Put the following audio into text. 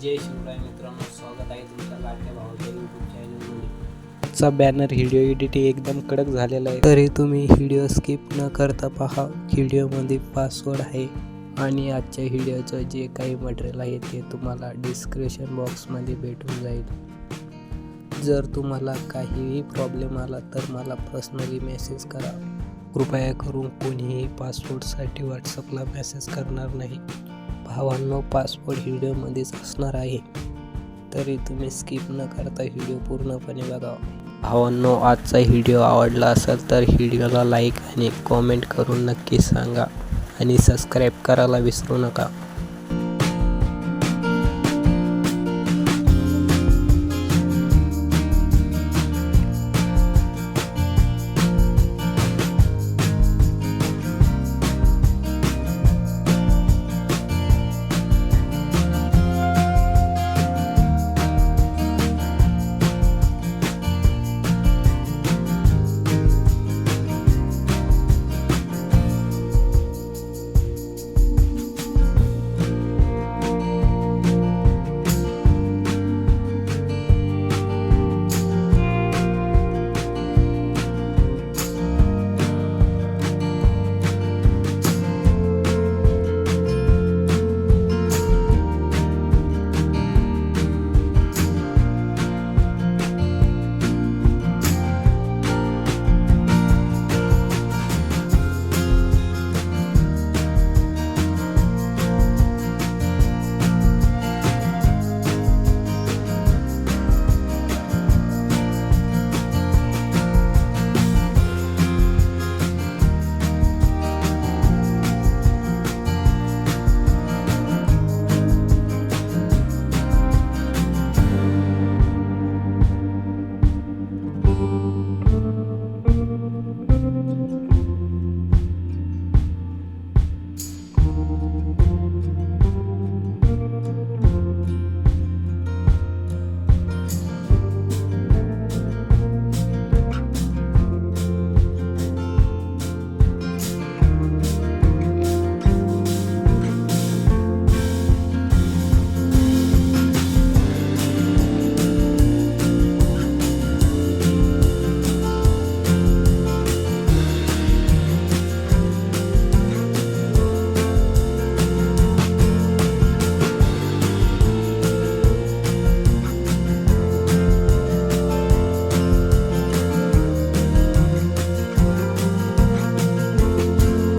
जय शिवराय मित्रांनो, स्वागत आहे तुमच्या लाडक्या भावाच्या यूट्यूब चॅनलमध्ये। चा बॅनर व्हिडिओ एडिटिंग एकदम कडक झालेला आहे, तरी तुम्ही व्हिडिओ स्किप न करता पहा। व्हिडिओमध्ये पासवर्ड आहे आणि आजच्या व्हिडिओचं जे काही मटेरियल आहे ते तुम्हाला डिस्क्रिप्शन बॉक्समध्ये भेटून जाईल। जर तुम्हाला काहीही प्रॉब्लेम आला तर मला पर्सनली मेसेज करा। कृपया करून कोणीही पासवर्डसाठी व्हॉट्सअपला मेसेज करणार नाही। भावांनो, पासवर्ड व्हिडिओमध्येच असणार आहे, तरी तुम्ही स्किप न करता व्हिडिओ पूर्णपणे बघा। भावांनो, आजचा व्हिडिओ आवडला असेल तर व्हिडिओला लाईक आणि कॉमेंट करून नक्की सांगा आणि सबस्क्राईब करायला विसरू नका।